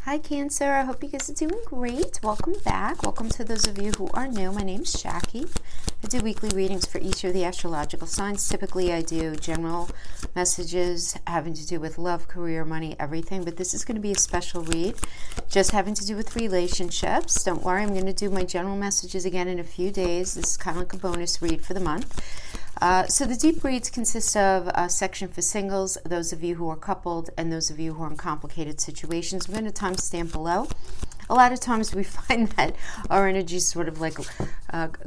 Hi Cancer, I hope you guys are doing great. Welcome back. Welcome to those of you who are new. My name's Jackie. I do weekly readings for each of the astrological signs. Typically I do general messages having to do with love, career, money, everything. But this is going to be a special read just having to do with relationships. Don't worry, I'm going to do my general messages again in a few days. This is kind of like a bonus read for the month. So the deep reads consist of a section for singles, those of you who are coupled, and those of you who are in complicated situations. I'm going to timestamp below. A lot of times we find that our energy sort of like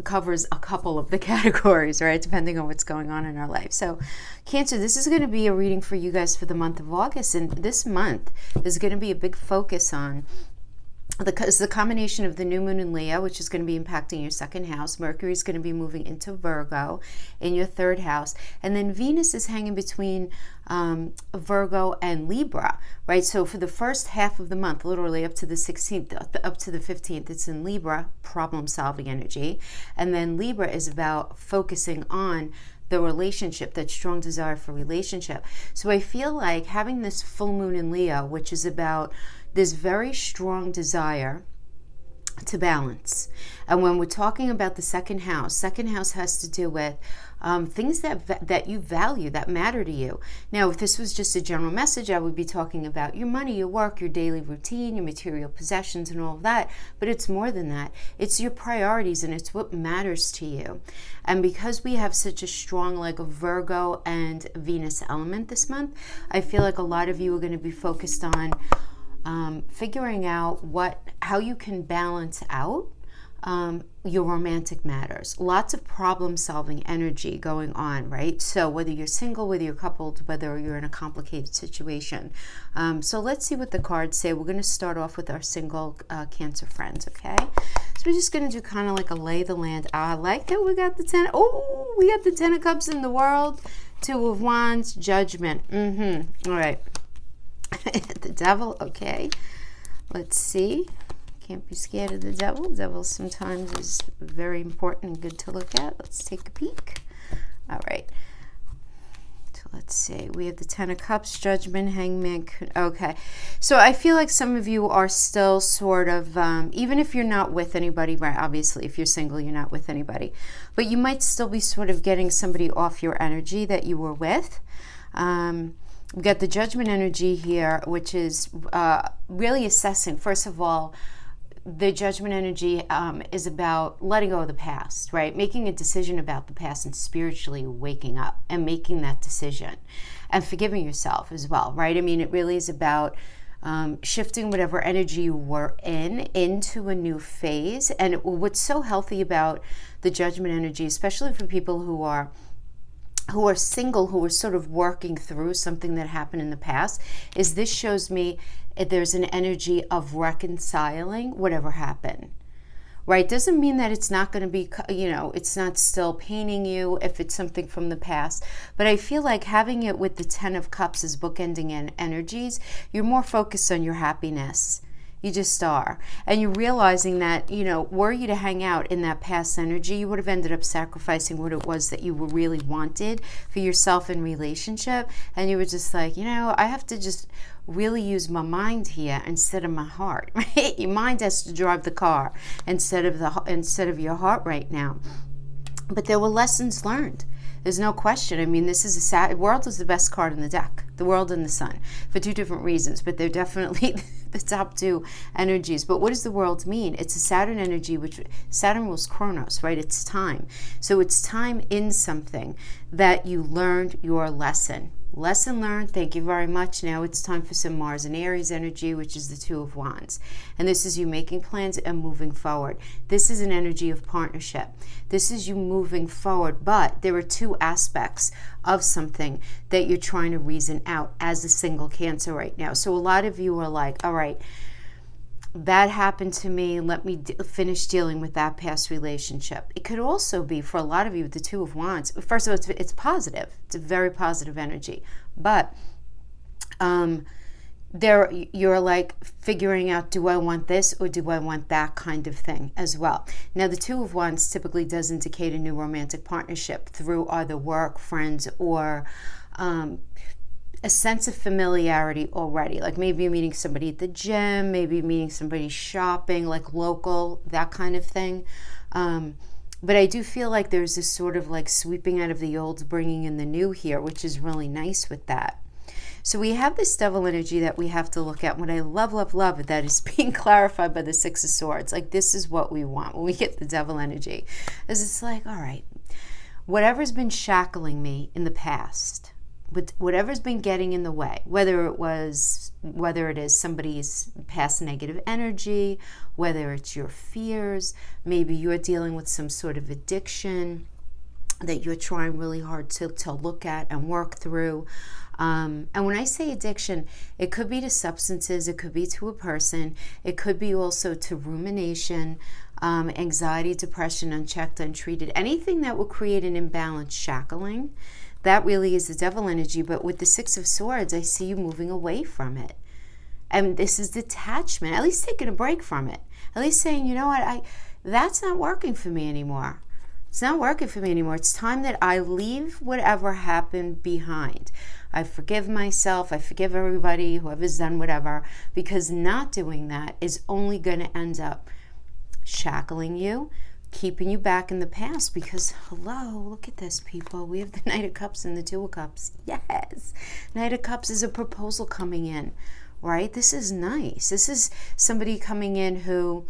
covers a couple of the categories, right? Depending on what's going on in our life. So Cancer, this is going to be a reading for you guys for the month of August. And this month is going to be a big focus on the combination of the new moon in Leo, which is going to be impacting your second house. Mercury is going to be moving into Virgo in your third house. And then Venus is hanging between Virgo and Libra, right? So for the first half of the month, literally up to the 16th, up to the 15th, it's in Libra, problem-solving energy. And then Libra is about focusing on the relationship, that strong desire for relationship. So I feel like having this full moon in Leo, which is about this very strong desire to balance. And when we're talking about the second house has to do with things that you value, that matter to you. Now, if this was just a general message, I would be talking about your money, your work, your daily routine, your material possessions, and all of that. But it's more than that. It's your priorities, and it's what matters to you. And because we have such a strong, like a Virgo and Venus element this month, I feel like a lot of you are going to be focused on figuring out how you can balance out your romantic matters. Lots of problem-solving energy going on, right? So whether you're single, whether you're coupled, whether you're in a complicated situation. So let's see what the cards say. We're going to start off with our single Cancer friends, okay? So we're just going to do kind of like a lay the land. I like that we got the we got the Ten of Cups in the world, Two of Wands, Judgment. All right. The Devil, okay. Let's see. Can't be scared of the Devil. Devil sometimes is very important and good to look at. Let's take a peek. All right. So let's see. We have the Ten of Cups, Judgment, Hangman. Okay. So I feel like some of you are still sort of, even if you're not with anybody, right? Obviously, if you're single, you're not with anybody. But you might still be sort of getting somebody off your energy that you were with. We've got the Judgment energy here, which is really assessing. First of all, the Judgment energy is about letting go of the past, right? Making a decision about the past and spiritually waking up and making that decision and forgiving yourself as well, right? I mean, it really is about shifting whatever energy you were into a new phase. And what's so healthy about the Judgment energy, especially for people who are single, who are sort of working through something that happened in the past, is this shows me there's an energy of reconciling whatever happened, right? Doesn't mean that it's not going to be, it's not still paining you if it's something from the past. But I feel like having it with the Ten of Cups as bookending energies, you're more focused on your happiness. You just are. And you're realizing that, were you to hang out in that past energy, you would have ended up sacrificing what it was that you really wanted for yourself in relationship. And you were just like, I have to just really use my mind here instead of my heart, right? Your mind has to drive the car instead of your heart right now. But there were lessons learned. There's no question. I mean, this is World is the best card in the deck, the World and the Sun, for two different reasons, but they're definitely the top two energies. But what does the World mean? It's a Saturn energy, which Saturn rules Chronos, right? It's time. So it's time in something that you learned your lesson. Lesson learned, thank you very much. Now it's time for some Mars and Aries energy, which is the Two of Wands. And this is you making plans and moving forward. This is an energy of partnership. This is you moving forward, but there are two aspects of something that you're trying to reason out as a single Cancer right now. So a lot of you are like, all right, that happened to me. Let me finish dealing with that past relationship. It could also be, for a lot of you, the Two of Wands. First of all, it's positive. It's a very positive energy. But you're like figuring out, do I want this or do I want that kind of thing as well? Now, the Two of Wands typically does indicate a new romantic partnership through either work, friends, or a sense of familiarity already. Like maybe you're meeting somebody at the gym, maybe you're meeting somebody shopping, like local, that kind of thing. But I do feel like there's this sort of like sweeping out of the old, bringing in the new here, which is really nice with that. So we have this devil energy that we have to look at. What I love, love, love, that is being clarified by the Six of Swords. Like this is what we want when we get the devil energy. Is it's like, all right, whatever's been shackling me in the past, but whatever's been getting in the way, whether it is somebody's past negative energy, whether it's your fears, maybe you're dealing with some sort of addiction that you're trying really hard to look at and work through. And when I say addiction, it could be to substances, it could be to a person, it could be also to rumination, anxiety, depression, unchecked, untreated, anything that will create an imbalance, shackling. That really is the devil energy. But with the Six of Swords, I see you moving away from it. And this is detachment, at least taking a break from it. At least saying, you know what, that's not working for me anymore. It's not working for me anymore. It's time that I leave whatever happened behind. I forgive myself. I forgive everybody, whoever's done whatever, because not doing that is only going to end up shackling you, keeping you back in the past. Because, hello, look at this, people. We have the Knight of Cups and the Two of Cups. Yes. Knight of Cups is a proposal coming in, right? This is nice. This is somebody coming in who,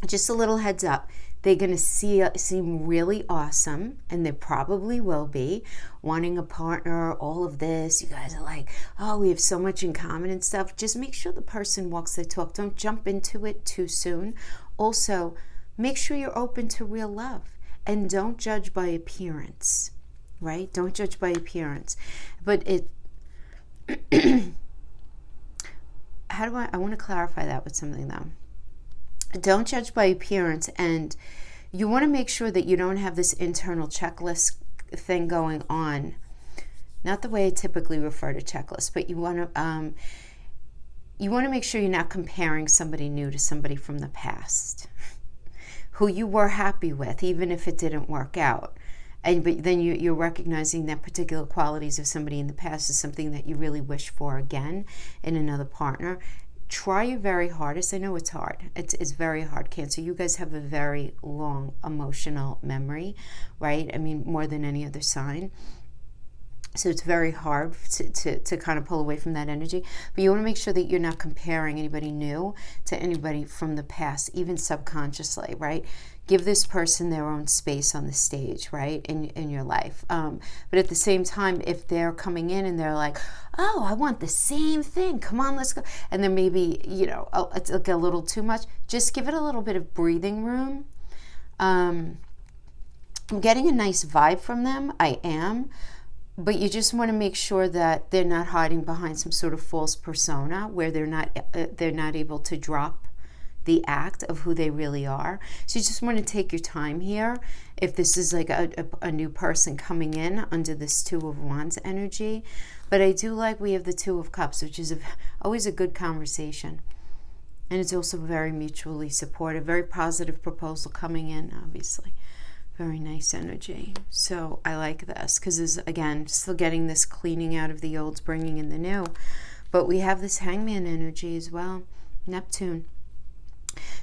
just a little heads up, they're going to seem really awesome, and they probably will be, wanting a partner, all of this. You guys are like, oh, we have so much in common and stuff. Just make sure the person walks their talk. Don't jump into it too soon. Also, make sure you're open to real love, and don't judge by appearance, right? Don't judge by appearance. But I want to clarify that with something though. Don't judge by appearance, and you want to make sure that you don't have this internal checklist thing going on. Not the way I typically refer to checklists, but you want to make sure you're not comparing somebody new to somebody from the past who you were happy with, even if it didn't work out. But then you're recognizing that particular qualities of somebody in the past is something that you really wish for again in another partner. Try your very hardest. I know it's hard. It's very hard, Cancer. You guys have a very long emotional memory, right? I mean, more than any other sign. So it's very hard to kind of pull away from that energy. But you want to make sure that you're not comparing anybody new to anybody from the past, even subconsciously, right? Give this person their own space on the stage, right, in your life. But at the same time, if they're coming in and they're like, oh, I want the same thing, come on, let's go. And then maybe, it's like a little too much. Just give it a little bit of breathing room. I'm getting a nice vibe from them. I am. But you just want to make sure that they're not hiding behind some sort of false persona where they're not able to drop the act of who they really are. So you just want to take your time here. If this is like a new person coming in under this Two of Wands energy. But I do like we have the Two of Cups, which is always a good conversation. And it's also very mutually supportive, very positive proposal coming in, obviously. Very nice energy. So I like this because there's, again, still getting this cleaning out of the old, bringing in the new. But we have this Hangman energy as well, Neptune.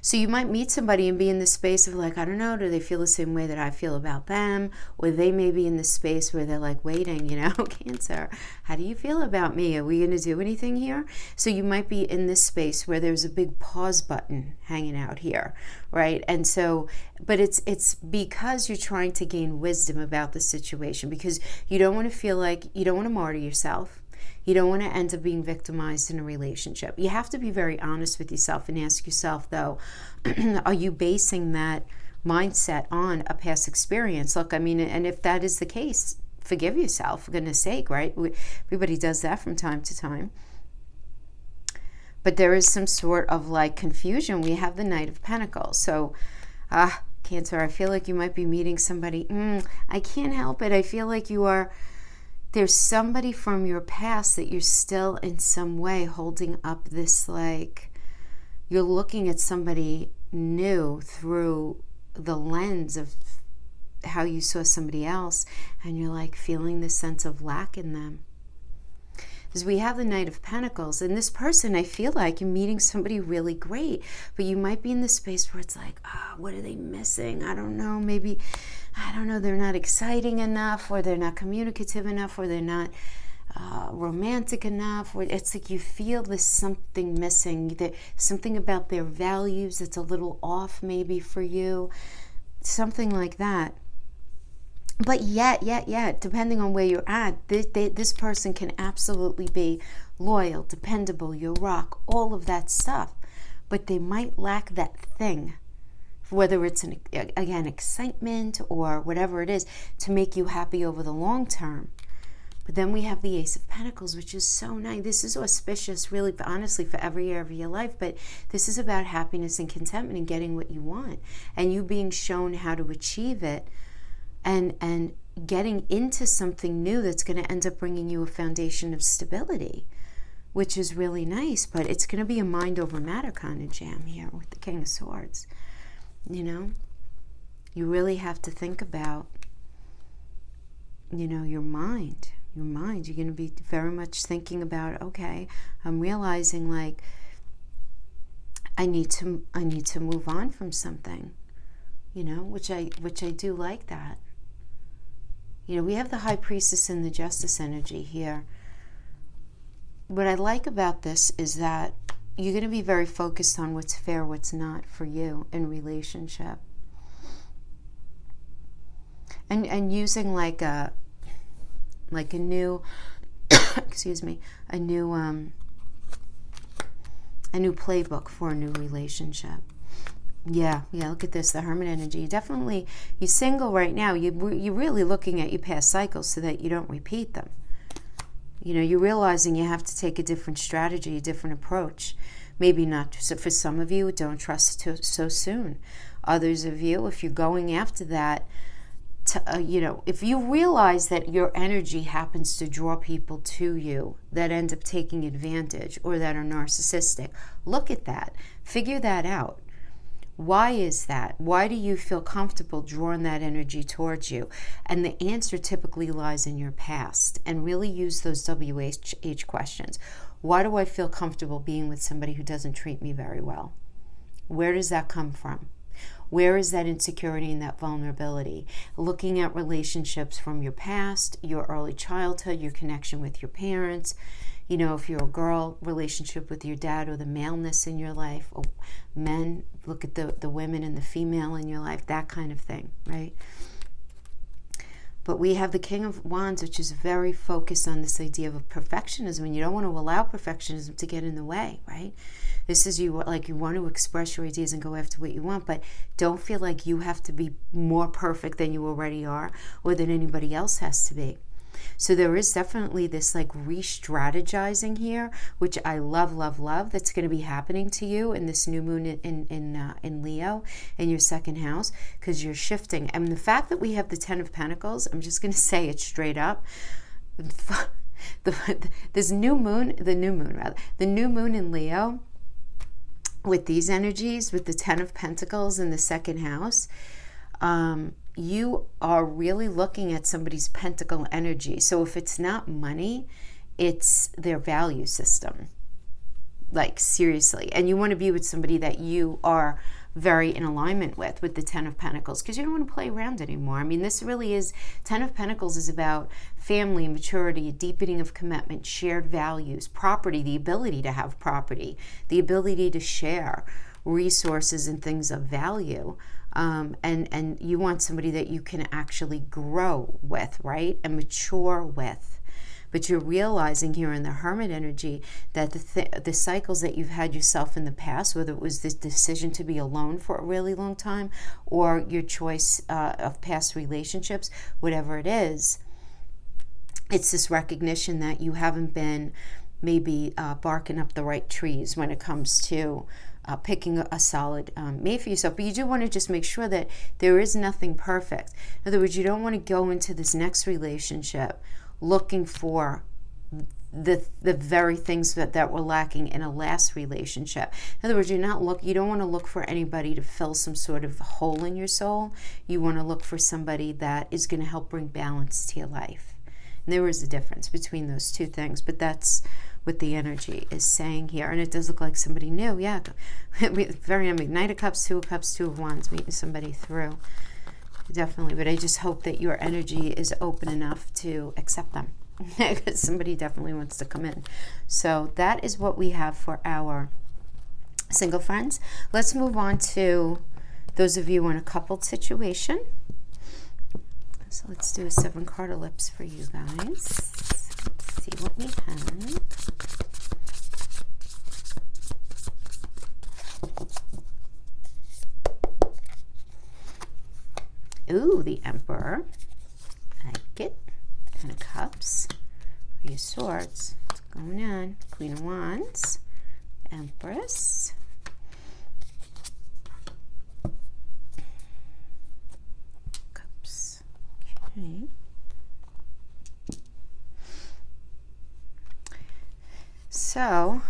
So you might meet somebody and be in the space of like, I don't know, do they feel the same way that I feel about them? Or they may be in the space where they're like waiting, Cancer, how do you feel about me? Are we going to do anything here? So you might be in this space where there's a big pause button hanging out here, right? And so, but it's because you're trying to gain wisdom about the situation, because you don't want to feel like, you don't want to martyr yourself. You don't want to end up being victimized in a relationship. You have to be very honest with yourself and ask yourself, though, are you basing that mindset on a past experience? Look, I mean, and if that is the case, forgive yourself, for goodness sake, right? Everybody does that from time to time. But there is some sort of like confusion. We have the Knight of Pentacles. So, Cancer, I feel like you might be meeting somebody. I can't help it. I feel like there's somebody from your past that you're still in some way holding up this, like, you're looking at somebody new through the lens of how you saw somebody else, and you're like feeling this sense of lack in them. is we have the Knight of Pentacles, and this person, I feel like you're meeting somebody really great, but you might be in this space where it's like, what are they missing? I don't know, maybe, I don't know, they're not exciting enough, or they're not communicative enough, or they're not romantic enough, or it's like you feel there's something missing, something about their values that's a little off maybe for you, something like that. But yet, depending on where you're at, this person can absolutely be loyal, dependable, your rock, all of that stuff. But they might lack that thing, whether it's, again, excitement or whatever it is, to make you happy over the long term. But then we have the Ace of Pentacles, which is so nice. This is auspicious, really, honestly, for every area of your life. But this is about happiness and contentment and getting what you want. And you being shown how to achieve it. And getting into something new that's going to end up bringing you a foundation of stability, which is really nice. But it's going to be a mind over matter kind of jam here with the King of Swords. You know, you really have to think about, your mind. Your mind. You're going to be very much thinking about, okay, I'm realizing like I need to move on from something. Which I do like that. We have the High Priestess and the Justice energy here. What I like about this is that you're going to be very focused on what's fair, what's not for you in relationship. And using like a new a new playbook for a new relationship. Yeah, look at this, the Hermit energy. You're single right now. You're really looking at your past cycles so that you don't repeat them. You're realizing you have to take a different strategy, a different approach. Maybe not. So for some of you, don't trust it so soon. Others of you, if you're going after that, if you realize that your energy happens to draw people to you that end up taking advantage or that are narcissistic, look at that. Figure that out. Why is that? Why do you feel comfortable drawing that energy towards you? And the answer typically lies in your past. And really use those WH questions. Why do I feel comfortable being with somebody who doesn't treat me very well? Where does that come from? Where is that insecurity and that vulnerability? Looking at relationships from your past, your early childhood, your connection with your parents. If you're a girl, relationship with your dad or the maleness in your life. Or men, look at the women and the female in your life, that kind of thing, right? But we have the King of Wands, which is very focused on this idea of perfectionism, and you don't want to allow perfectionism to get in the way, right? This is you want to express your ideas and go after what you want, but don't feel like you have to be more perfect than you already are or than anybody else has to be. So there is definitely this like re-strategizing here, which I love, that's going to be happening to you in this new moon in Leo in your second house, because you're shifting. And the fact that we have the Ten of Pentacles, I'm just going to say it straight up. The new moon in Leo, with these energies, with the Ten of Pentacles in the second house, you are really looking at somebody's pentacle energy. So if it's not money, it's their value system. Like, seriously. And you want to be with somebody that you are very in alignment with the Ten of Pentacles, because you don't want to play around anymore. I mean, this really is, Ten of Pentacles is about family, maturity, a deepening of commitment, shared values, property, the ability to have property, the ability to share resources and things of value. And you want somebody that you can actually grow with, right? And mature with. But you're realizing here in the Hermit energy that the cycles that you've had yourself in the past, whether it was this decision to be alone for a really long time or your choice of past relationships, whatever it is, it's this recognition that you haven't been maybe barking up the right trees when it comes to picking a solid mate for yourself. But you do want to just make sure that there is nothing perfect. In other words, you don't want to go into this next relationship looking for the very things that were lacking in a last relationship. In other words, you don't want to look for anybody to fill some sort of hole in your soul. You want to look for somebody that is going to help bring balance to your life. There is a difference between those two things, but that's what the energy is saying here. And it does look like somebody new. Yeah, very Knight of Cups, Two of Cups, Two of Wands, meeting somebody through. Definitely, but I just hope that your energy is open enough to accept them. Because somebody definitely wants to come in. So that is what we have for our single friends. Let's move on to those of you in a coupled situation. So let's do a 7-card ellipse for you guys. Let's see what we have. Ooh, the Emperor. I like it. 10 of Cups. Three of Swords. What's going on? Queen of Wands. Empress. Cups. Okay. So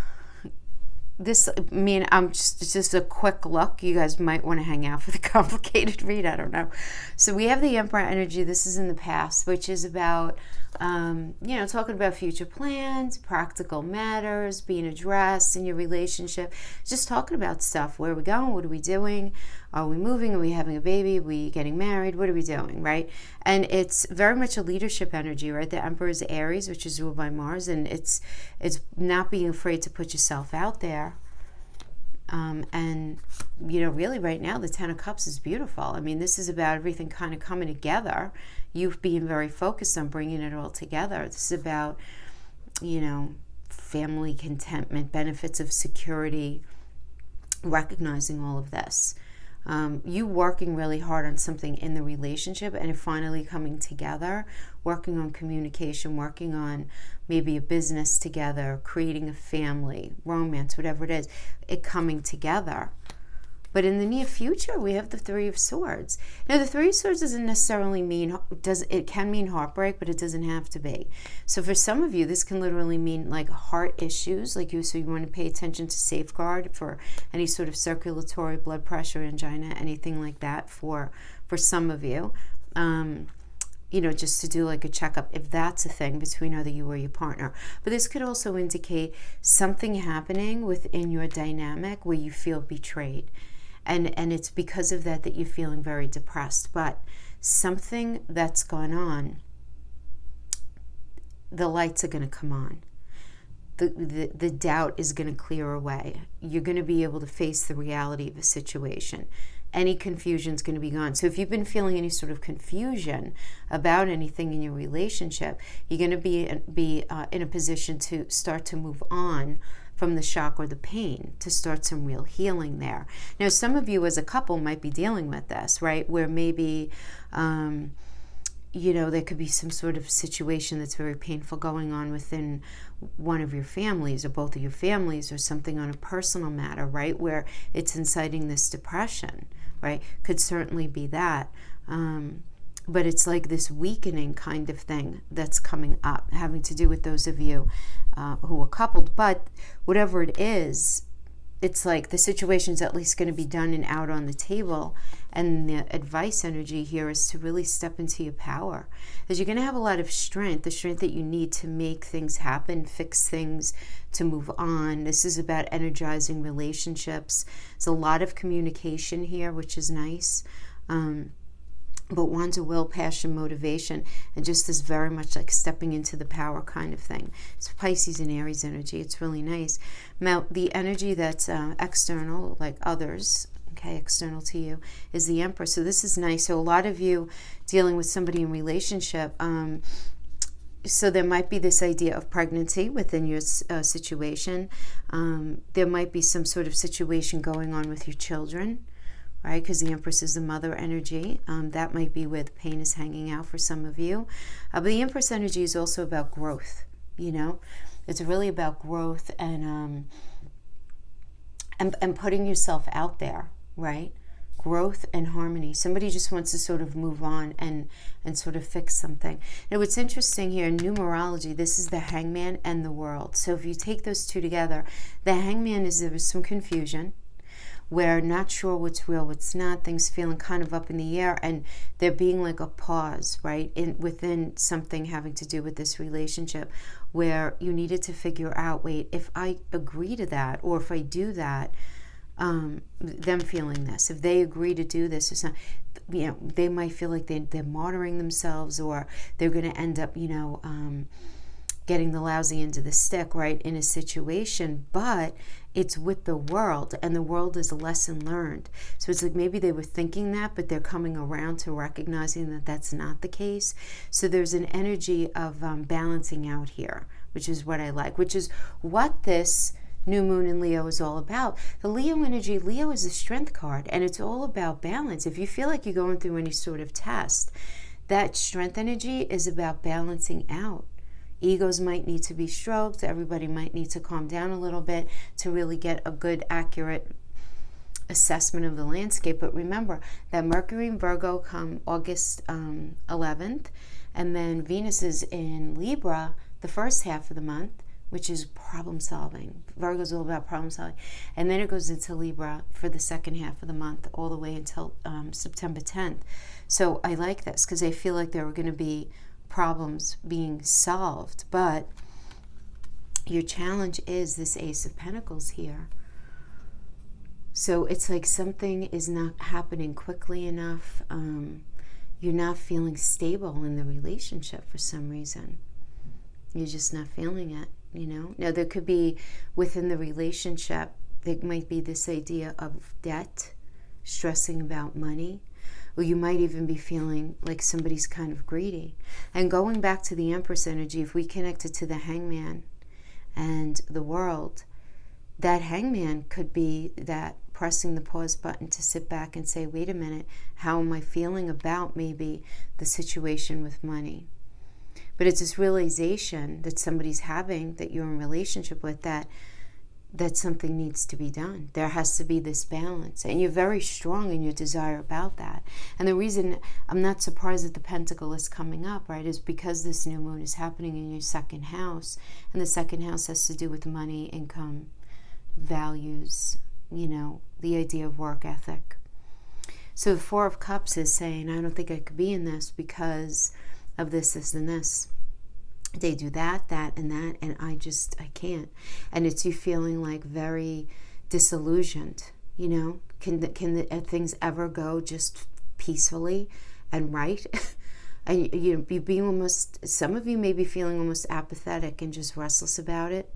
this, I mean, just a quick look. You guys might want to hang out for the complicated read. I don't know. So we have the Emperor energy. This is in the past, which is about, talking about future plans, practical matters being addressed in your relationship. Just talking about stuff. Where are we going? What are we doing? Are we moving? Are we having a baby? Are we getting married? What are we doing, right? And it's very much a leadership energy, right? The Emperor is Aries, which is ruled by Mars, and it's not being afraid to put yourself out there. And, really right now, the 10 of Cups is beautiful. I mean, this is about everything kind of coming together. You being very focused on bringing it all together. This is about, family contentment, benefits of security, recognizing all of this. You working really hard on something in the relationship and it finally coming together, working on communication, working on maybe a business together, creating a family, romance, whatever it is, it coming together. But in the near future, we have the Three of Swords. Now, the Three of Swords doesn't necessarily mean, it can mean heartbreak, but it doesn't have to be. So for some of you, this can literally mean like heart issues, so you want to pay attention to safeguard for any sort of circulatory, blood pressure, angina, anything like that for some of you. Just to do like a checkup if that's a thing between either you or your partner. But this could also indicate something happening within your dynamic where you feel betrayed. And it's because of that you're feeling very depressed. But something that's gone on, the lights are going to come on. The doubt is going to clear away. You're going to be able to face the reality of a situation. Any confusion is going to be gone. So if you've been feeling any sort of confusion about anything in your relationship, you're going to be in a position to start to move on from the shock or the pain, to start some real healing there. Now, some of you as a couple might be dealing with this, right? Where maybe, there could be some sort of situation that's very painful going on within one of your families or both of your families, or something on a personal matter, right? Where it's inciting this depression, right? Could certainly be that. But it's like this weakening kind of thing that's coming up, having to do with those of you who are coupled. But whatever it is, it's like the situation's at least going to be done and out on the table. And the advice energy here is to really step into your power. Because you're going to have a lot of strength, the strength that you need to make things happen, fix things, to move on. This is about energizing relationships. There's a lot of communication here, which is nice. But Wands of will, passion, motivation, and just this very much like stepping into the power kind of thing. It's Pisces and Aries energy. It's really nice. Now, the energy that's external, like others, okay, external to you, is the Emperor. So this is nice. So a lot of you dealing with somebody in relationship, so there might be this idea of pregnancy within your situation. There might be some sort of situation going on with your children, right? Because the Empress is the mother energy. That might be where the pain is hanging out for some of you. But the Empress energy is also about growth, It's really about growth and putting yourself out there, right? Growth and harmony. Somebody just wants to sort of move on and sort of fix something. Now, what's interesting here in numerology, this is the Hangman and the World. So if you take those two together, the Hangman is there was some confusion, where not sure what's real, what's not, things feeling kind of up in the air, and there being like a pause, right, within something having to do with this relationship, where you needed to figure out, wait, if I agree to that, or if I do that, them feeling this, if they agree to do this or something, they might feel like they're martyring themselves, or they're going to end up, getting the lousy end of the stick, right, in a situation. But it's with the world, and the world is a lesson learned. So it's like maybe they were thinking that, but they're coming around to recognizing that that's not the case. So there's an energy of balancing out here, which is what I like, which is what this new moon in Leo is all about. The Leo energy, Leo is a strength card, and it's all about balance. If you feel like you're going through any sort of test, that strength energy is about balancing out. Egos might need to be stroked. Everybody might need to calm down a little bit to really get a good, accurate assessment of the landscape. But remember that Mercury in Virgo come August 11th, and then Venus is in Libra the first half of the month, which is problem solving. Virgo's all about problem solving. And then it goes into Libra for the second half of the month, all the way until September 10th. So I like this because I feel like there are going to be problems being solved, but your challenge is this Ace of Pentacles here. So it's like something is not happening quickly enough. You're not feeling stable in the relationship for some reason. You're just not feeling it, Now there could be within the relationship, there might be this idea of debt, stressing about money. Or you might even be feeling like somebody's kind of greedy. And going back to the Empress energy, if we connect it to the Hangman and the world, that Hangman could be that pressing the pause button to sit back and say, wait a minute, how am I feeling about maybe the situation with money? But it's this realization that somebody's having, that you're in relationship with, that something needs to be done. There has to be this balance. And you're very strong in your desire about that. And the reason I'm not surprised that the Pentacle is coming up, right, is because this new moon is happening in your second house. And the second house has to do with money, income, values, the idea of work ethic. So the Four of Cups is saying, I don't think I could be in this because of this, this, and this. They do that, and that, and I can't. And it's you feeling like very disillusioned, Can things ever go just peacefully and right? And you being almost, some of you may be feeling almost apathetic and just restless about it.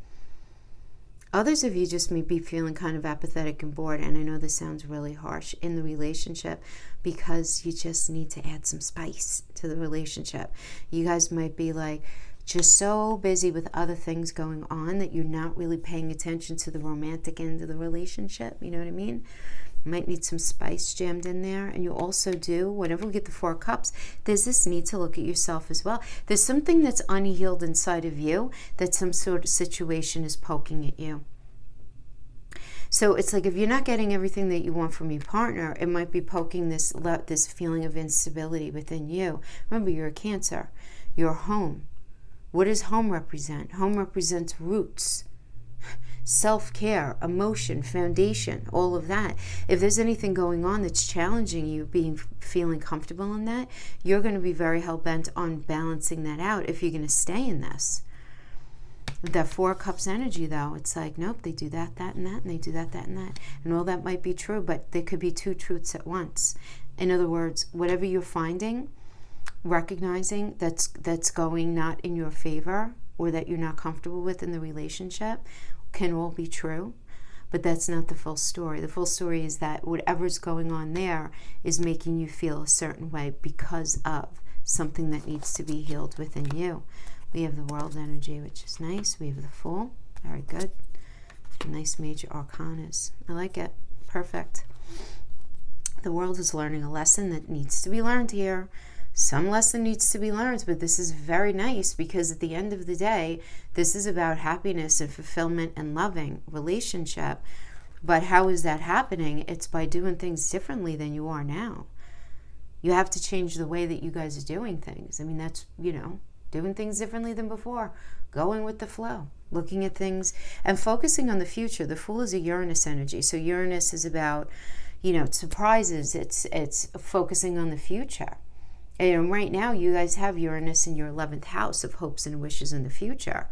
Others of you just may be feeling kind of apathetic and bored, and I know this sounds really harsh in the relationship because you just need to add some spice to the relationship. You guys might be like, just so busy with other things going on that you're not really paying attention to the romantic end of the relationship. You know what I mean? You might need some spice jammed in there. And you also do, whenever we get the Four Cups, there's this need to look at yourself as well. There's something that's unhealed inside of you that some sort of situation is poking at you. So it's like if you're not getting everything that you want from your partner, it might be poking this feeling of instability within you. Remember, you're a Cancer. Your home. What does home represent? Home represents roots, self-care, emotion, foundation, all of that. If there's anything going on that's challenging you, feeling comfortable in that, you're going to be very hell-bent on balancing that out if you're going to stay in this. That Four Cups energy, though, it's like, nope, they do that, that, and that, and they do that, that, and that. And all that might be true, but there could be two truths at once. In other words, whatever you're finding, recognizing that's going not in your favor or that you're not comfortable with in the relationship can all be true, but that's not the full story. The full story is that whatever's going on there is making you feel a certain way because of something that needs to be healed within you. We have the World energy, which is nice. We have the Fool. Very good. Nice major arcanas. I like it. Perfect. The World is learning a lesson that needs to be learned here. Some lesson needs to be learned, but this is very nice because at the end of the day, this is about happiness and fulfillment and loving relationship. But how is that happening? It's by doing things differently than you are now. You have to change the way that you guys are doing things. I mean, that's, doing things differently than before, going with the flow. looking at things and focusing on the future. The Fool is a Uranus energy. So Uranus is about, surprises. It's focusing on the future. And right now, you guys have Uranus in your 11th house of hopes and wishes in the future.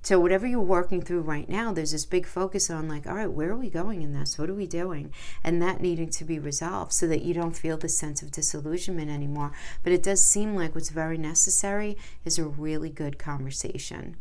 So whatever you're working through right now, there's this big focus on all right, where are we going in this? What are we doing? And that needing to be resolved so that you don't feel the sense of disillusionment anymore. But it does seem like what's very necessary is a really good conversation.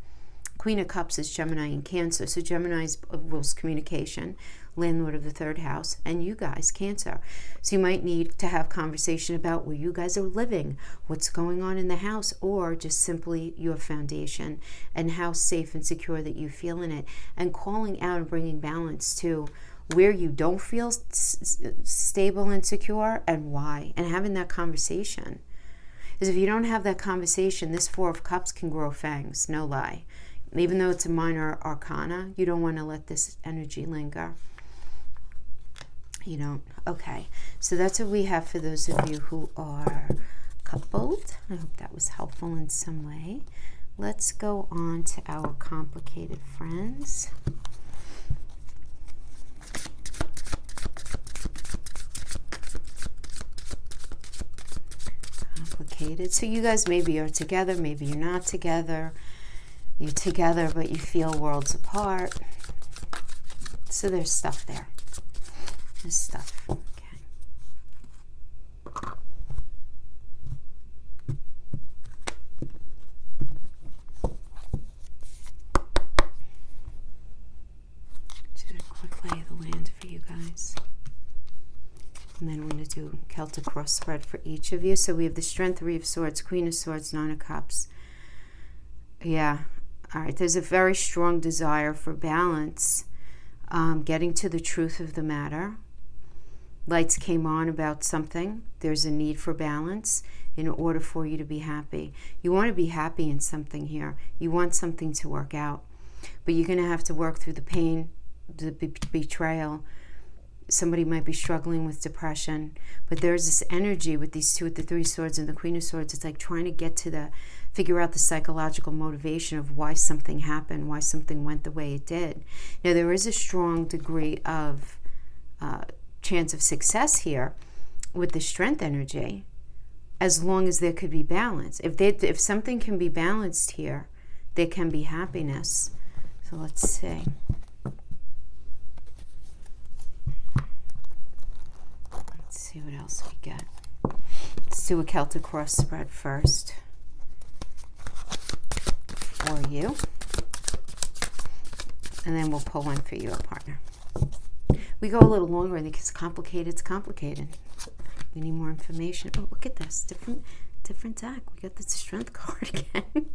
Queen of Cups is Gemini and Cancer. So Gemini rules communication, landlord of the 3rd house, and you guys, Cancer. So you might need to have conversation about where you guys are living, what's going on in the house, or just simply your foundation and how safe and secure that you feel in it, and calling out and bringing balance to where you don't feel stable and secure and why, and having that conversation. Because if you don't have that conversation, this 4 of Cups can grow fangs, no lie. Even though it's a minor arcana, you don't want to let this energy linger. You don't. Okay, so that's what we have for those of you who are coupled. I hope that was helpful in some way. Let's go on to our complicated friends. Complicated. So you guys maybe are together, maybe you're not together. You're together, but you feel worlds apart. So there's stuff there. There's stuff. Okay. Just a quick lay of the land for you guys. And then we're going to do Celtic cross spread for each of you. So we have the Strength, 3 of Swords, Queen of Swords, 9 of Cups. Yeah. All right, there's a very strong desire for balance, getting to the truth of the matter. Lights came on about something. There's a need for balance in order for you to be happy. You want to be happy in something here. You want something to work out. But you're going to have to work through the pain, the betrayal. Somebody might be struggling with depression. But there's this energy with these 2 with the 3 swords and the Queen of Swords. It's like trying to figure out the psychological motivation of why something happened, why something went the way it did. Now, there is a strong degree of chance of success here with the Strength energy, as long as there could be balance. If something can be balanced here, there can be happiness. So let's see. Let's see what else we get. Let's do a Celtic cross spread first for you, and then we'll pull one for you, a partner. We go a little longer and it's complicated. It's complicated. We need more information. Oh, look at this. Different deck. We got the Strength card again.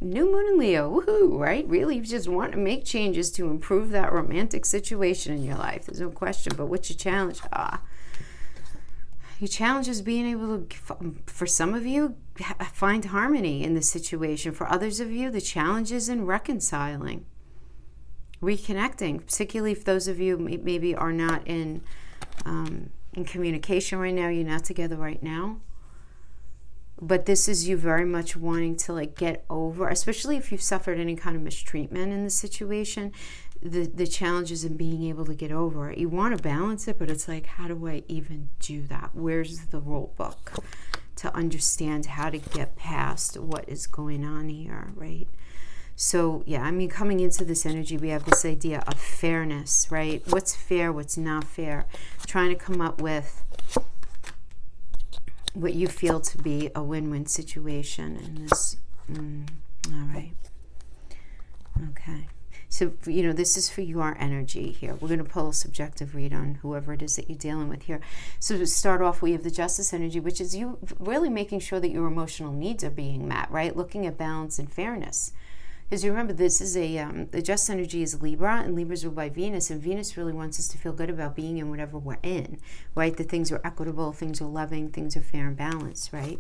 New Moon in Leo. Woohoo, right? Really, you just want to make changes to improve that romantic situation in your life. There's no question. But what's your challenge? Your challenge is being able to, for some of you, find harmony in the situation. For others of you, the challenge is in reconciling, reconnecting, particularly if those of you maybe are not in communication right now, you're not together right now. But this is you very much wanting to get over, especially if you've suffered any kind of mistreatment in the situation, the challenges in being able to get over it. You want to balance it, but it's like, how do I even do that? Where's the rule book to understand how to get past what is going on here, right? So, yeah, I mean, coming into this energy, we have this idea of fairness, right? What's fair, what's not fair? Trying to come up with what you feel to be a win-win situation in this. All right. Okay. So, this is for your energy here. We're going to pull a subjective read on whoever it is that you're dealing with here. So to start off, we have the Justice energy, which is you really making sure that your emotional needs are being met, right? Looking at balance and fairness. Because remember, this is the Justice energy is Libra, and Libra's ruled by Venus, and Venus really wants us to feel good about being in whatever we're in, right? That things are equitable, things are loving, things are fair and balanced, right?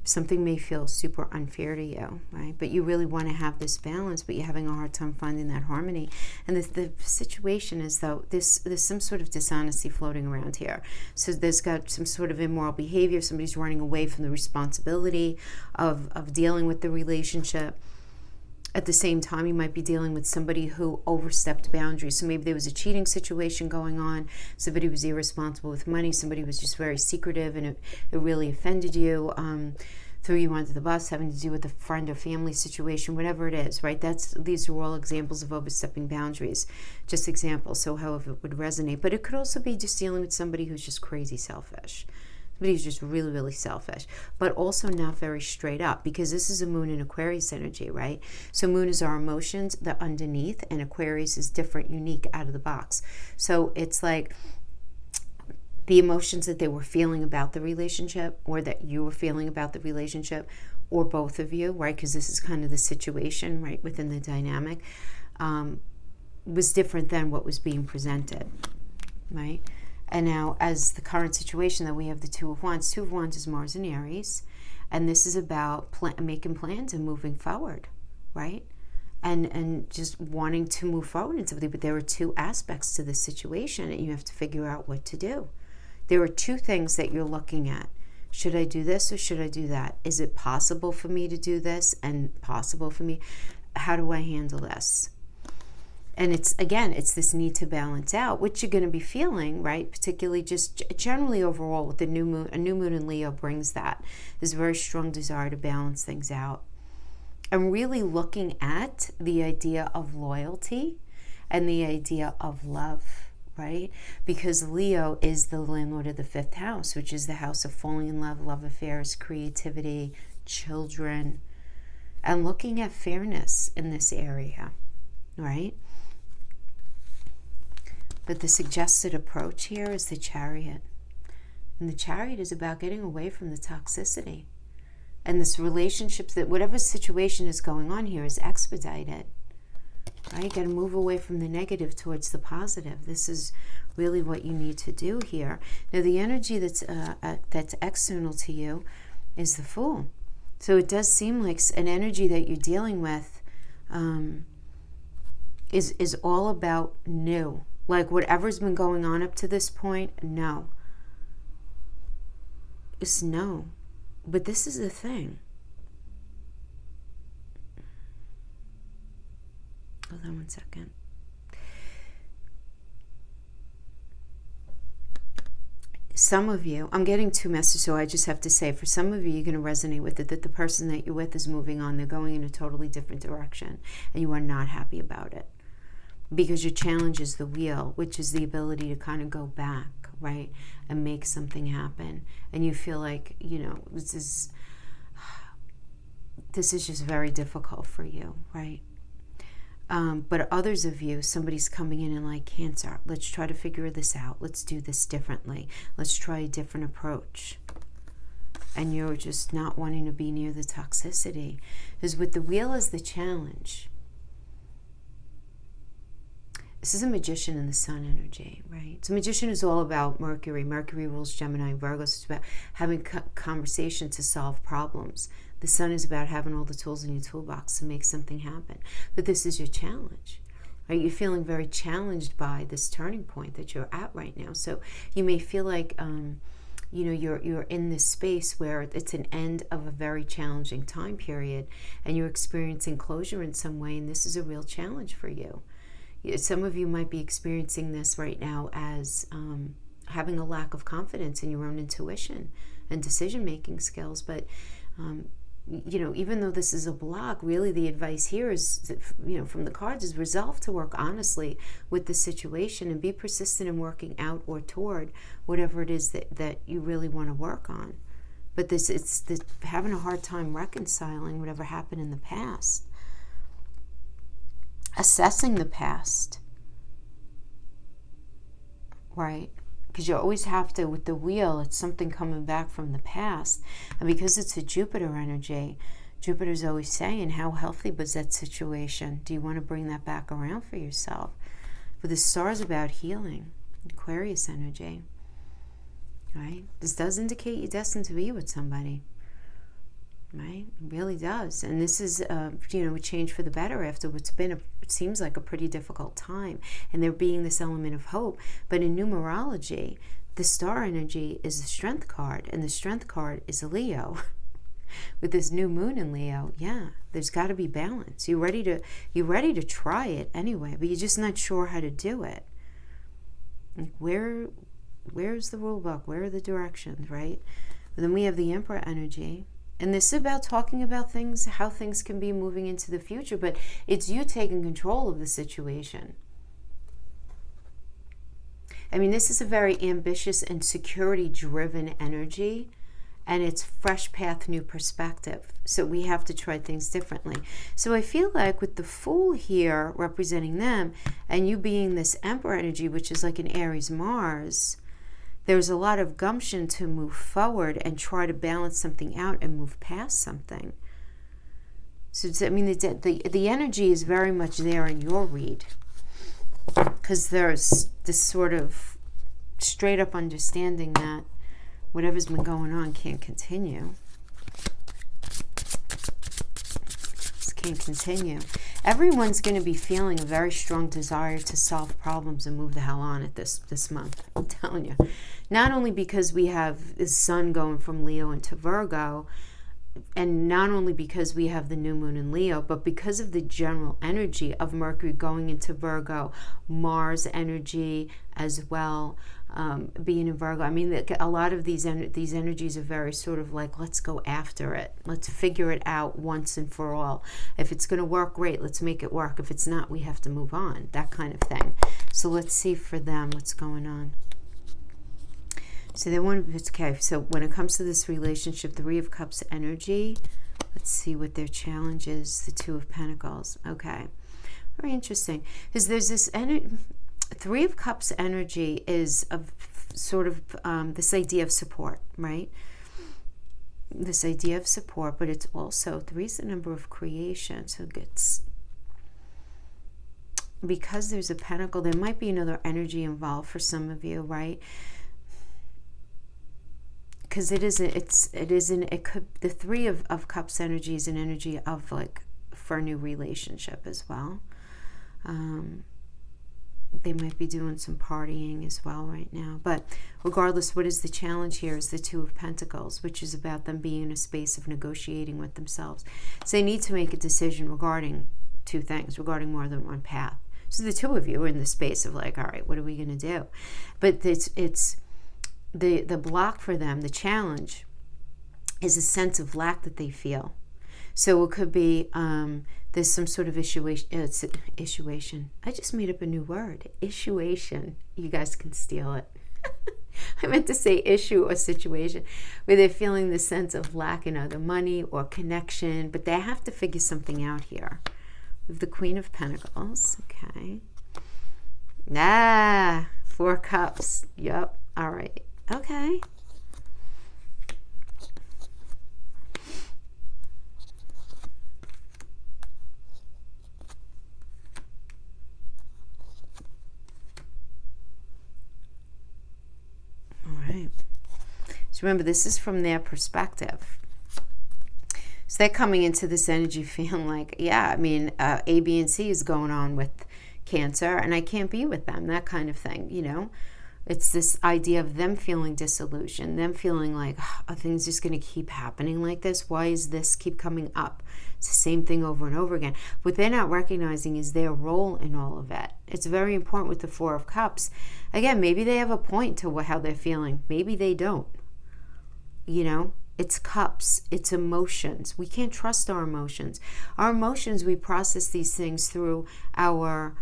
Something may feel super unfair to you, right? But you really want to have this balance, but you're having a hard time finding that harmony. And the situation is, though, there's some sort of dishonesty floating around here. So there's got some sort of immoral behavior. Somebody's running away from the responsibility of dealing with the relationship. At the same time, you might be dealing with somebody who overstepped boundaries. So maybe there was a cheating situation going on. Somebody was irresponsible with money. Somebody was just very secretive, and it really offended you, threw you under the bus, having to do with a friend or family situation, whatever it is, right? These are all examples of overstepping boundaries. Just examples, so however it would resonate. But it could also be just dealing with somebody who's just crazy selfish. Somebody who's just really, really selfish, but also not very straight up, because this is a moon in Aquarius energy, right? So moon is our emotions, the underneath, and Aquarius is different, unique, out of the box. So it's like the emotions that they were feeling about the relationship, or that you were feeling about the relationship, or both of you, right? Because this is kind of the situation, right, within the dynamic, was different than what was being presented, right? And now, as the current situation that we have the Two of Wands. Two of Wands is Mars and Aries. And this is about making plans and moving forward, right? And just wanting to move forward in something. But there are two aspects to this situation, and you have to figure out what to do. There are two things that you're looking at. Should I do this or should I do that? Is it possible for me to do this and possible for me? How do I handle this? And it's this need to balance out, which you're going to be feeling, right? Particularly just generally overall with the new moon. A new moon in Leo brings that. There's a very strong desire to balance things out. I'm really looking at the idea of loyalty and the idea of love, right? Because Leo is the landlord of the 5th house, which is the house of falling in love, love affairs, creativity, children, and looking at fairness in this area, right? But the suggested approach here is the Chariot. And the Chariot is about getting away from the toxicity. And this relationships, that whatever situation is going on here is expedited. Right? You got to move away from the negative towards the positive. This is really what you need to do here. Now, the energy that's external to you is the Fool. So it does seem like an energy that you're dealing with is all about new. Like whatever's been going on up to this point, no. It's no. But this is the thing. Hold on one second. Some of you, I'm getting two messages, so I just have to say, for some of you, you're going to resonate with it, that the person that you're with is moving on. They're going in a totally different direction, and you are not happy about it. Because your challenge is the wheel, which is the ability to kind of go back, right, and make something happen. And you feel like, this is just very difficult for you, right? But others of you, somebody's coming in and like, Cancer, let's try to figure this out. Let's do this differently. Let's try a different approach. And you're just not wanting to be near the toxicity. Because with the wheel as the challenge, this is a Magician in the Sun energy, right? So Magician is all about Mercury. Mercury rules Gemini and Virgo. So it's about having conversation to solve problems. The Sun is about having all the tools in your toolbox to make something happen. But this is your challenge, right? You're feeling very challenged by this turning point that you're at right now. So you may feel like, you're in this space where it's an end of a very challenging time period, and you're experiencing closure in some way, and this is a real challenge for you. Some of you might be experiencing this right now as having a lack of confidence in your own intuition and decision-making skills. But, even though this is a block, really the advice here is, from the cards, is resolve to work honestly with the situation and be persistent in working out or toward whatever it is that you really want to work on. But it's having a hard time reconciling whatever happened in the past. Assessing the past, right? Because you always have to, with the wheel, it's something coming back from the past. And because it's a Jupiter energy, Jupiter's always saying, how healthy was that situation? Do you want to bring that back around for yourself? But the star's about healing, Aquarius energy, right? This does indicate you're destined to be with somebody. Right? It really does. And this is, a change for the better after what's been, it seems like a pretty difficult time. And there being this element of hope. But in numerology, the star energy is the strength card. And the strength card is a Leo. with this new moon in Leo, yeah, there's got to be balance. You're ready to try it anyway, but you're just not sure how to do it. Like where's the rule book? Where are the directions, right? And then we have the Emperor energy. And this is about talking about things, how things can be moving into the future, but it's you taking control of the situation. I mean, this is a very ambitious and security-driven energy, and it's fresh path, new perspective. So we have to try things differently. So I feel like with the Fool here representing them, and you being this Emperor energy, which is like an Aries Mars, there's a lot of gumption to move forward and try to balance something out and move past something. So I mean, the energy is very much there in your read, because there's this sort of straight up understanding that whatever's been going on can't continue. This can't continue. Everyone's going to be feeling a very strong desire to solve problems and move the hell on at this month. I'm telling you. Not only because we have the sun going from Leo into Virgo, and not only because we have the new moon in Leo, but because of the general energy of Mercury going into Virgo, Mars energy as well, being in Virgo. I mean, a lot of these energies are very sort of like, let's go after it. Let's figure it out once and for all. If it's going to work, great, let's make it work. If it's not, we have to move on. That kind of thing. So let's see for them what's going on. So they want to, okay, so when it comes to this relationship, Three of Cups energy, let's see what their challenge is. The Two of Pentacles. Okay. Very interesting. Because there's this Three of Cups energy is of sort of this idea of support, right? This idea of support, but it's also, 3 is the number of creation. So it's, because there's a pentacle, there might be another energy involved for some of you, right? Because it could, the Three of Cups energy is an energy of like for a new relationship as well. They might be doing some partying as well right now. But regardless, what is the challenge here is the Two of Pentacles, which is about them being in a space of negotiating with themselves. So they need to make a decision regarding two things, regarding more than one path. So the two of you are in the space of like, all right, what are we going to do? But it's the block for them, the challenge, is a sense of lack that they feel. So it could be there's some sort of issuation. I just made up a new word, issuation. You guys can steal it. I meant to say issue or situation, where they're feeling the sense of lack in either money or connection, but they have to figure something out here. With the Queen of Pentacles, okay. 4 Cups. Yep. All right. Okay. All right. So remember, this is from their perspective. So they're coming into this energy feeling like, yeah, I mean, A, B, and C is going on with Cancer, and I can't be with them, that kind of thing, you know. It's this idea of them feeling disillusioned, them feeling like, are things just going to keep happening like this? Why is this keep coming up? It's the same thing over and over again. What they're not recognizing is their role in all of it. It's very important with the 4 of Cups. Again, maybe they have a point to how they're feeling. Maybe they don't. You know, it's cups, it's emotions. We can't trust our emotions. Our emotions, we process these things through our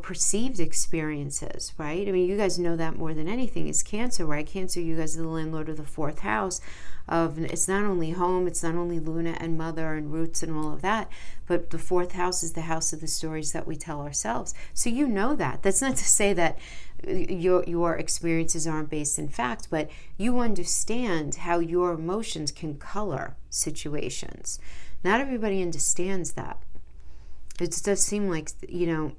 perceived experiences, right? I mean, you guys know that more than anything is Cancer, right? Cancer, you guys are the landlord of the 4th house. It's not only home, it's not only Luna and Mother and roots and all of that, but the 4th house is the house of the stories that we tell ourselves. So you know that. That's not to say that your experiences aren't based in fact, but you understand how your emotions can color situations. Not everybody understands that. It does seem like, you know,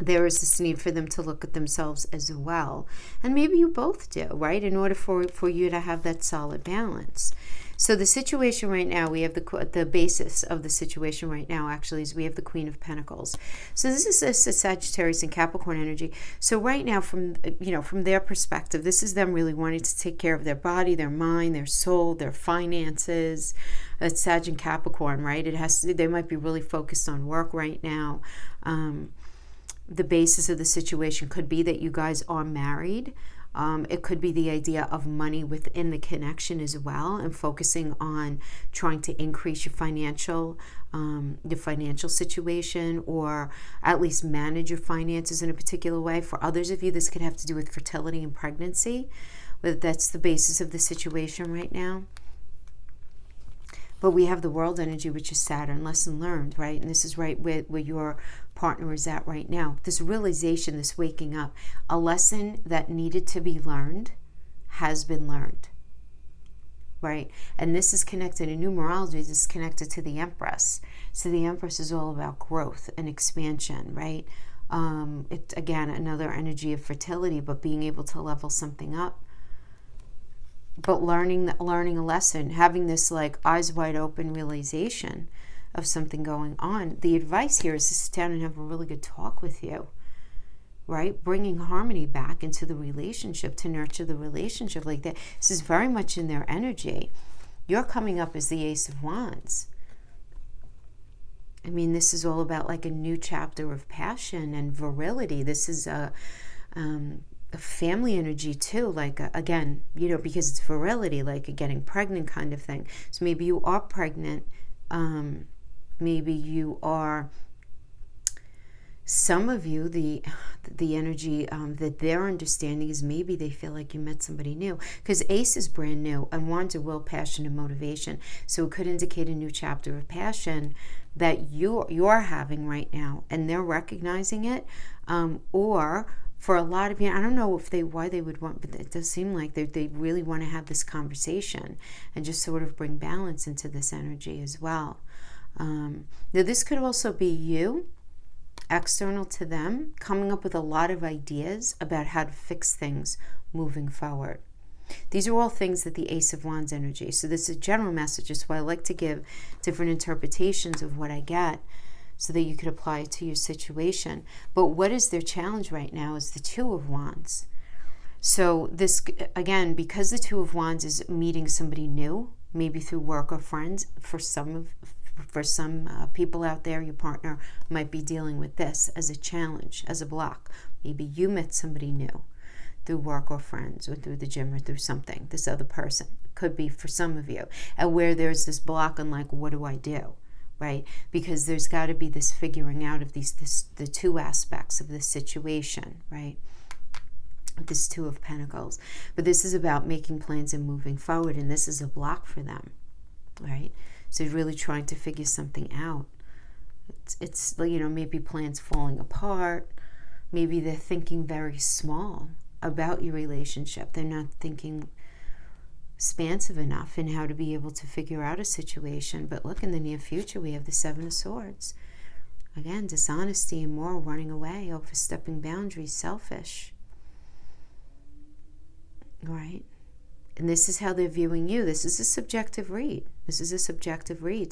there is this need for them to look at themselves as well. And maybe you both do, right? In order for you to have that solid balance. So the situation right now, we have the basis of the situation right now actually is we have the Queen of Pentacles. So this is a Sagittarius and Capricorn energy. So right now, from their perspective, this is them really wanting to take care of their body, their mind, their soul, their finances. It's Sag and Capricorn, right? They might be really focused on work right now. The basis of the situation could be that you guys are married. It could be the idea of money within the connection as well, and focusing on trying to increase your financial situation, or at least manage your finances in a particular way. For others of you, this could have to do with fertility and pregnancy. But that's the basis of the situation right now. But we have the world energy, which is Saturn, lesson learned, right? And this is right where your partner is at right now. This realization, this waking up, a lesson that needed to be learned has been learned, right? And this is connected in numerology, this is connected to the Empress. So the Empress is all about growth and expansion, right? It's, again, another energy of fertility, but being able to level something up. But learning a lesson, having this like eyes wide open realization of something going on. The advice here is to sit down and have a really good talk with you, right? Bringing harmony back into the relationship, to nurture the relationship like that. This is very much in their energy. You're coming up as the Ace of Wands. I mean, this is all about like a new chapter of passion and virility. This is a family energy too, like again, because it's virility, like a getting pregnant kind of thing. So maybe you are pregnant, maybe you are, some of you, the energy that they're understanding is maybe they feel like you met somebody new, because Ace is brand new and Wands are will, passion, and motivation. So it could indicate a new chapter of passion that you're having right now, and they're recognizing it, or for a lot of you, I don't know why they would want, but it does seem like they really want to have this conversation and just sort of bring balance into this energy as well. Now, this could also be you, external to them, coming up with a lot of ideas about how to fix things moving forward. These are all things that the Ace of Wands energy. So this is a general message. That's why I like to give different interpretations of what I get, so that you could apply it to your situation. But what is their challenge right now is the Two of Wands. So this, again, because the Two of Wands is meeting somebody new, maybe through work or friends, for some people out there, your partner might be dealing with this as a challenge, as a block. Maybe you met somebody new through work or friends, or through the gym, or through something. This other person could be for some of you, and where there's this block on like, what do I do? Right? Because there's got to be this figuring out of the two aspects of this situation, right? This Two of Pentacles. But this is about making plans and moving forward, and this is a block for them, right? So really trying to figure something out. It's maybe plans falling apart. Maybe they're thinking very small about your relationship. They're not thinking expansive enough in how to be able to figure out a situation. But look, in the near future, we have the Seven of Swords. Again, dishonesty and more, running away, overstepping boundaries, selfish. Right? And this is how they're viewing you. This is a subjective read.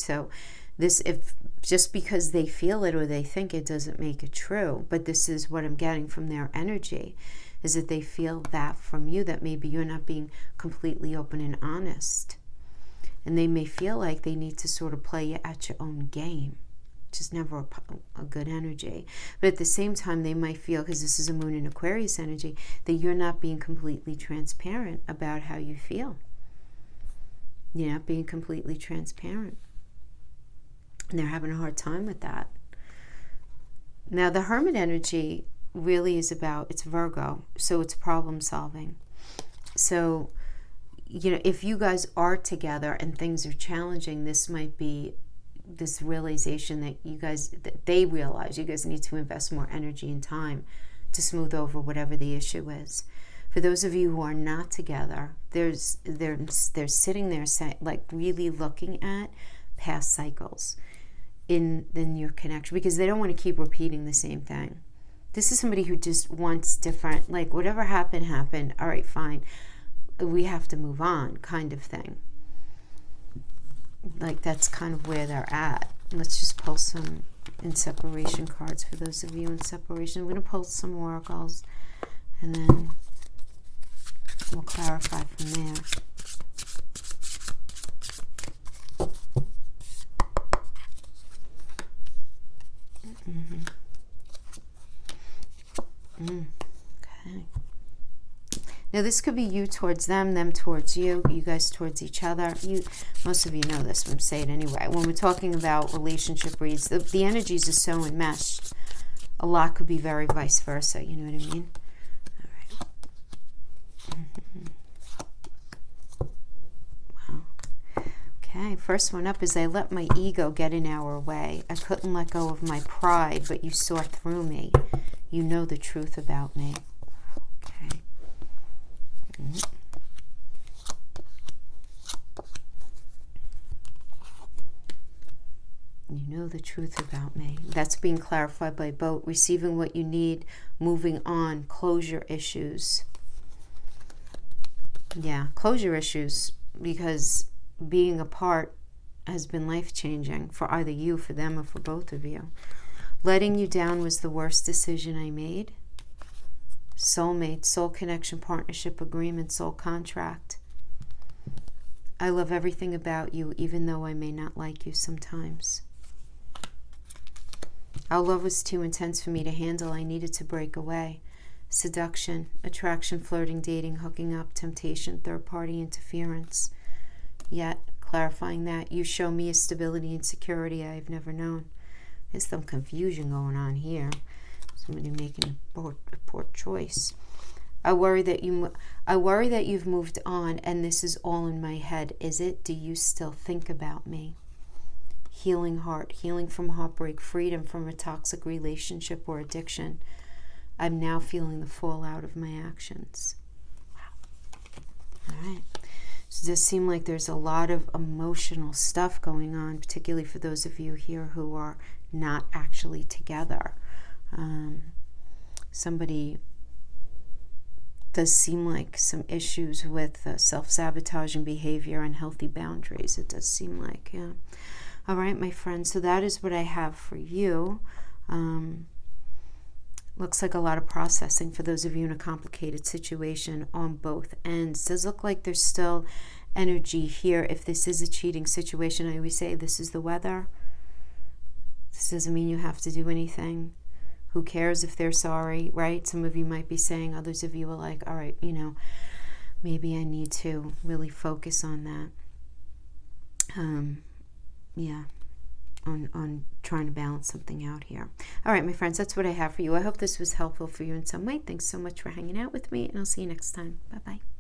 So this, if just because they feel it or they think it, doesn't make it true. But this is what I'm getting from their energy, is that they feel that from you, that maybe you're not being completely open and honest. And they may feel like they need to sort of play you at your own game, which is never a good energy. But at the same time, they might feel, because this is a Moon in Aquarius energy, that you're not being completely transparent about how you feel. You're not being completely transparent. And they're having a hard time with that. Now, the Hermit energy really is about, it's Virgo, so it's problem solving. So, if you guys are together and things are challenging, this might be this realization that they realize you guys need to invest more energy and time to smooth over whatever the issue is. For those of you who are not together, they're sitting there like really looking at past cycles in your connection, because they don't want to keep repeating the same thing. This is somebody who just wants different, like whatever happened. All right, fine. We have to move on, kind of thing. like that's kind of where they're at. Let's just pull some in separation cards for those of you in separation. I'm going to pull some oracles and then we'll clarify from there. Okay. Now this could be you towards them, them towards you, you guys towards each other. Most of you know this, but I'm saying it anyway. When we're talking about relationship reads, the energies are so enmeshed. A lot could be very vice versa, you know what I mean? All right. Wow. Okay, first one up is I let my ego get in our way. I couldn't let go of my pride, but you saw through me. You know the truth about me. Okay. You know the truth about me. That's being clarified by both. Receiving what you need, moving on, closure issues. Yeah, closure issues, because being apart has been life-changing for either you, for them, or for both of you. Letting you down was the worst decision I made. Soulmate, soul connection, partnership, agreement, soul contract. I love everything about you, even though I may not like you sometimes. Our love was too intense for me to handle. I needed to break away. Seduction, attraction, flirting, dating, hooking up, temptation, third-party interference. Yet, clarifying that, you show me a stability and security I have never known. There's some confusion going on here. Somebody making a poor choice. I worry that you've moved on and this is all in my head. Is it? Do you still think about me? Healing heart, healing from heartbreak, freedom from a toxic relationship or addiction. I'm now feeling the fallout of my actions. Wow. All right. So it does seem like there's a lot of emotional stuff going on, particularly for those of you here who are not actually together. Somebody does seem like some issues with self-sabotaging behavior, unhealthy boundaries. It does seem like, yeah. All right, my friends, so that is what I have for you. Looks like a lot of processing for those of you in a complicated situation on both ends. Does look like there's still energy here. If this is a cheating situation, I always say this is the weather. This doesn't mean you have to do anything. Who cares if they're sorry, right? Some of you might be saying, others of you are like, all right, you know, maybe I need to really focus on that. Yeah, on trying to balance something out here. All right, my friends, that's what I have for you. I hope this was helpful for you in some way. Thanks so much for hanging out with me, and I'll see you next time. Bye-bye.